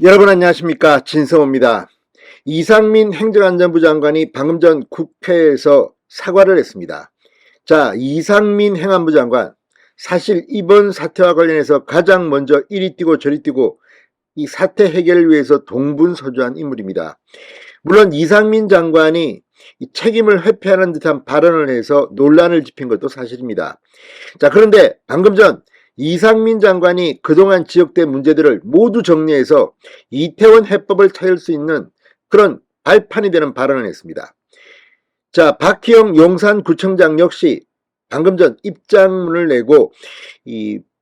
여러분 안녕하십니까, 진성호입니다. 이상민 행정안전부 장관이 방금 전 국회에서 사과를 했습니다. 자, 이상민 행안부 장관, 사실 이번 사태와 관련해서 가장 먼저 이리 뛰고 저리 뛰고 이 사태 해결을 위해서 동분서주한 인물입니다. 물론 이상민 장관이 이 책임을 회피하는 듯한 발언을 해서 논란을 짚은 것도 사실입니다. 자, 그런데 방금 전 이상민 장관이 그동안 지적된 문제들을 모두 정리해서 이태원 해법을 찾을 수 있는 그런 발판이 되는 발언을 했습니다. 자, 박희영 용산구청장 역시 방금 전 입장문을 내고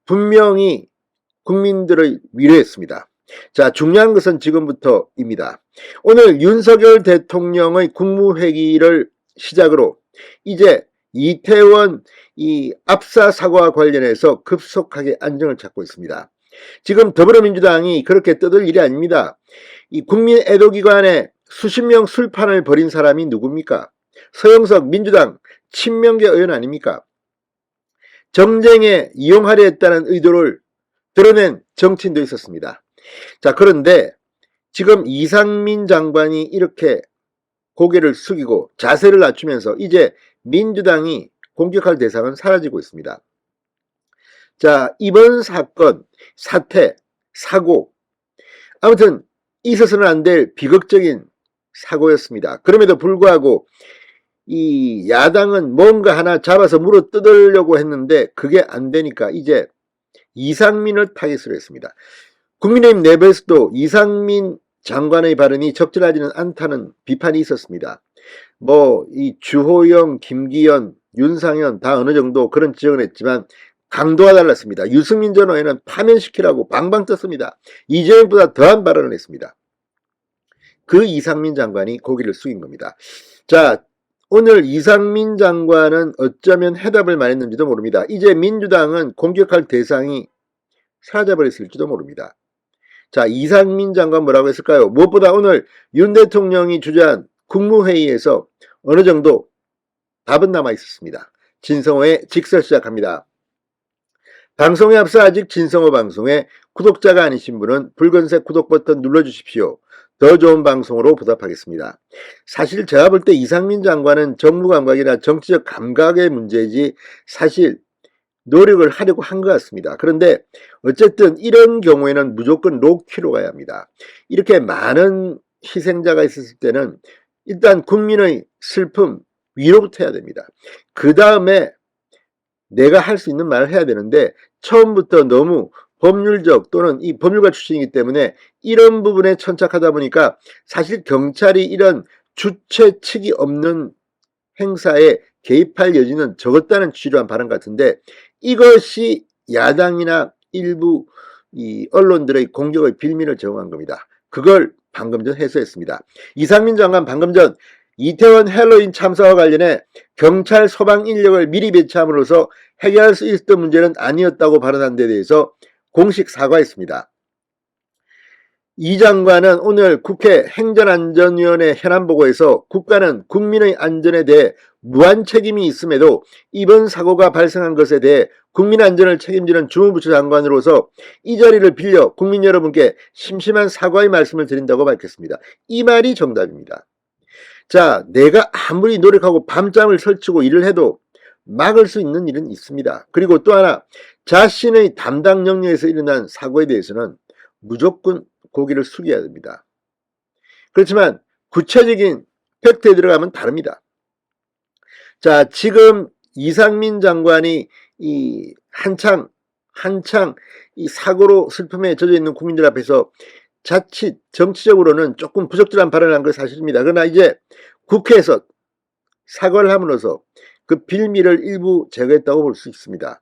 분명히 국민들을 위로했습니다. 자, 중요한 것은 지금부터입니다. 오늘 윤석열 대통령의 국무회의를 시작으로 이제 이태원 압사 사고와 관련해서 급속하게 안정을 찾고 있습니다. 지금 더불어민주당이 그렇게 떠들 일이 아닙니다. 이 국민 애도기관에 수십 명 술판을 벌인 사람이 누굽니까? 서영석 민주당 친명계 의원 아닙니까? 정쟁에 이용하려 했다는 의도를 드러낸 정치인도 있었습니다. 자, 그런데 지금 이상민 장관이 이렇게 고개를 숙이고 자세를 낮추면서 이제 민주당이 공격할 대상은 사라지고 있습니다. 자, 이번 사건, 사태, 사고, 아무튼 있어서는 안 될 비극적인 사고였습니다. 그럼에도 불구하고 이 야당은 뭔가 하나 잡아서 물어 뜯으려고 했는데 그게 안 되니까 이제 이상민을 타깃으로 했습니다. 국민의힘 내부에서도 이상민 장관의 발언이 적절하지는 않다는 비판이 있었습니다. 이 주호영, 김기현, 윤상현 다 어느 정도 그런 지적을 했지만 강도가 달랐습니다. 유승민 전 의원은 파면시키라고 방방 떴습니다. 이재명보다 더한 발언을 했습니다. 그 이상민 장관이 고개를 숙인 겁니다. 자, 오늘 이상민 장관은 어쩌면 해답을 말했는지도 모릅니다. 이제 민주당은 공격할 대상이 사라져버렸을지도 모릅니다. 자, 이상민 장관 뭐라고 했을까요? 무엇보다 오늘 윤 대통령이 주재한 국무회의에서 어느 정도 답은 남아 있었습니다. 진성호의 직설 시작합니다. 방송에 앞서 아직 진성호 방송에 구독자가 아니신 분은 붉은색 구독 버튼 눌러주십시오. 더 좋은 방송으로 보답하겠습니다. 사실 제가 볼 때 이상민 장관은 정무감각이나 정치적 감각의 문제지 사실 노력을 하려고 한 것 같습니다. 그런데 어쨌든 이런 경우에는 무조건 로키로 가야 합니다. 이렇게 많은 희생자가 있었을 때는 일단 국민의 슬픔, 위로부터 해야 됩니다. 그 다음에 내가 할 수 있는 말을 해야 되는데 처음부터 너무 법률적 또는 이 법률가 출신이기 때문에 이런 부분에 천착하다 보니까 사실 경찰이 이런 주체 측이 없는 행사에 개입할 여지는 적었다는 취지로 한 발언 같은데 이것이 야당이나 일부 이 언론들의 공격의 빌미를 제공한 겁니다. 그걸 방금 전 해소했습니다. 이상민 장관 방금 전 이태원 헬로윈 참사와 관련해 경찰 소방 인력을 미리 배치함으로써 해결할 수 있었던 문제는 아니었다고 발언한 데 대해서 공식 사과했습니다. 이 장관은 오늘 국회 행정안전위원회 현안보고에서 국가는 국민의 안전에 대해 무한 책임이 있음에도 이번 사고가 발생한 것에 대해 국민 안전을 책임지는 주무부처 장관으로서 이 자리를 빌려 국민 여러분께 심심한 사과의 말씀을 드린다고 밝혔습니다. 이 말이 정답입니다. 자, 내가 아무리 노력하고 밤잠을 설치고 일을 해도 막을 수 있는 일은 있습니다. 그리고 또 하나, 자신의 담당 영역에서 일어난 사고에 대해서는 무조건 고개를 숙여야 됩니다. 그렇지만 구체적인 팩트에 들어가면 다릅니다. 자, 지금 이상민 장관이 한창 이 사고로 슬픔에 젖어 있는 국민들 앞에서 자칫 정치적으로는 조금 부적절한 발언을 한 건 사실입니다. 그러나 이제 국회에서 사과를 함으로써 그 빌미를 일부 제거했다고 볼 수 있습니다.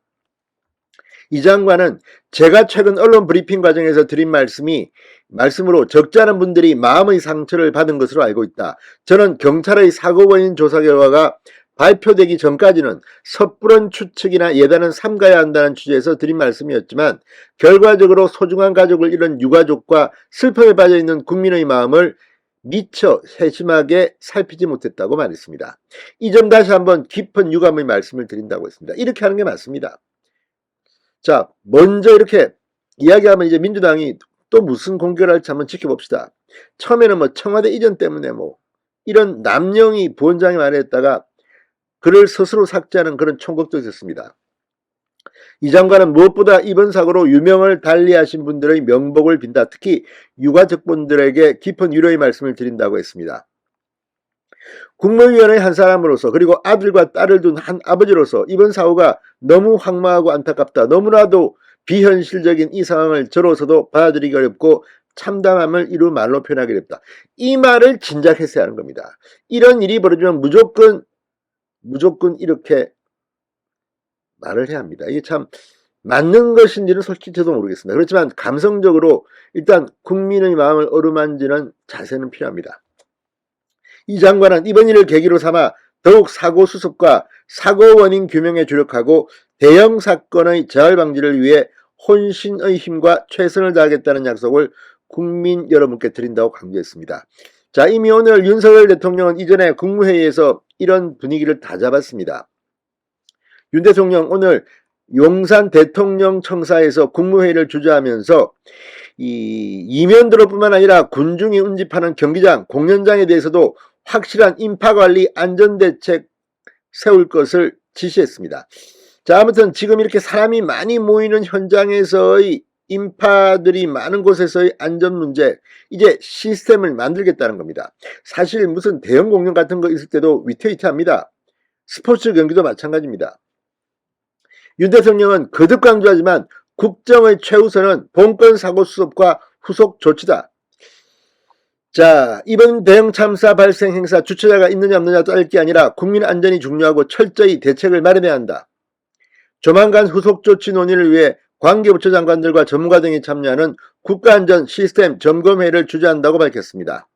이 장관은 제가 최근 언론 브리핑 과정에서 드린 말씀으로 적지 않은 분들이 마음의 상처를 받은 것으로 알고 있다. 저는 경찰의 사고 원인 조사 결과가 발표되기 전까지는 섣부른 추측이나 예단은 삼가야 한다는 취지에서 드린 말씀이었지만 결과적으로 소중한 가족을 잃은 유가족과 슬픔에 빠져있는 국민의 마음을 미처 세심하게 살피지 못했다고 말했습니다. 이 점 다시 한번 깊은 유감의 말씀을 드린다고 했습니다. 이렇게 하는 게 맞습니다. 자, 먼저 이렇게 이야기하면 이제 민주당이 또 무슨 공격을 할지 한번 지켜봅시다. 처음에는 뭐 청와대 이전 때문에 뭐 이런 남영희 부원장이 말했다가 글을 스스로 삭제하는 그런 총극도 있었습니다. 이 장관은 무엇보다 이번 사고로 유명을 달리하신 분들의 명복을 빈다. 특히 유가족분들에게 깊은 위로의 말씀을 드린다고 했습니다. 국무위원의 한 사람으로서 그리고 아들과 딸을 둔 한 아버지로서 이번 사고가 너무 황망하고 안타깝다. 너무나도 비현실적인 이 상황을 저로서도 받아들이기 어렵고 참담함을 이루 말로 표현하기 어렵다. 이 말을 진작했어야 하는 겁니다. 이런 일이 벌어지면 무조건 이렇게 말을 해야 합니다. 이게 참 맞는 것인지는 솔직히 저도 모르겠습니다. 그렇지만 감성적으로 일단 국민의 마음을 어루만지는 자세는 필요합니다. 이 장관은 이번 일을 계기로 삼아 더욱 사고 수습과 사고 원인 규명에 주력하고 대형 사건의 재발 방지를 위해 혼신의 힘과 최선을 다하겠다는 약속을 국민 여러분께 드린다고 강조했습니다. 자, 이미 오늘 윤석열 대통령은 이전에 국무회의에서 이런 분위기를 다 잡았습니다. 윤 대통령 오늘 용산 대통령 청사에서 국무회의를 주재하면서 이면도로뿐만 아니라 군중이 운집하는 경기장, 공연장에 대해서도 확실한 인파관리 안전대책 세울 것을 지시했습니다. 자, 아무튼 지금 이렇게 사람이 많이 모이는 현장에서의 인파들이 많은 곳에서의 안전 문제, 이제 시스템을 만들겠다는 겁니다. 사실 무슨 대형 공연 같은 거 있을 때도 위태위태합니다. 스포츠 경기도 마찬가지입니다. 윤 대통령은 거듭 강조하지만 국정의 최우선은 본건 사고 수습과 후속 조치다. 자, 이번 대형 참사 발생 행사 주최자가 있느냐 없느냐 따를 게 아니라 국민 안전이 중요하고 철저히 대책을 마련해야 한다. 조만간 후속 조치 논의를 위해 관계부처 장관들과 전문가 등이 참여하는 국가안전 시스템 점검회의를 주재한다고 밝혔습니다.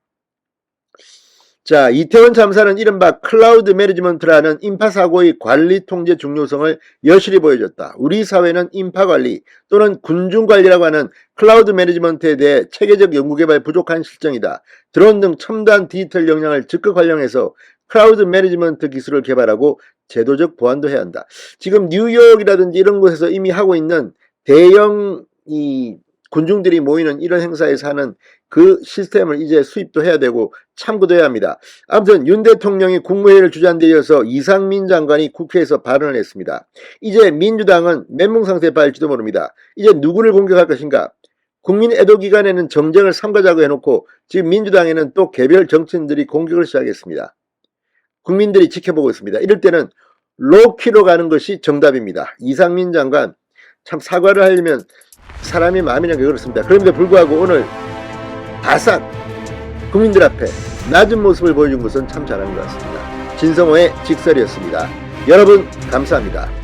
자, 이태원 참사는 이른바 클라우드 매니지먼트라는 인파사고의 관리 통제 중요성을 여실히 보여줬다. 우리 사회는 인파관리 또는 군중관리라고 하는 클라우드 매니지먼트에 대해 체계적 연구개발 부족한 실정이다. 드론 등 첨단 디지털 역량을 적극 활용해서 클라우드 매니지먼트 기술을 개발하고 제도적 보완도 해야 한다. 지금 뉴욕이라든지 이런 곳에서 이미 하고 있는 대형 군중들이 모이는 이런 행사에서 하는 그 시스템을 이제 수입도 해야 되고 참고도 해야 합니다. 아무튼 윤 대통령이 국무회의를 주재한 데 이어서 이상민 장관이 국회에서 발언을 했습니다. 이제 민주당은 멘붕 상태에 빠질지도 모릅니다. 이제 누구를 공격할 것인가? 국민 애도 기간에는 정쟁을 삼가자고 해놓고 지금 민주당에는 또 개별 정치인들이 공격을 시작했습니다. 국민들이 지켜보고 있습니다. 이럴 때는 로키로 가는 것이 정답입니다. 이상민 장관 참 사과를 하려면 사람이 마음이라는 게 그렇습니다. 그런데 불구하고 오늘 바싹 국민들 앞에 낮은 모습을 보여준 것은 참 잘한 것 같습니다. 진성호의 직설이었습니다. 여러분 감사합니다.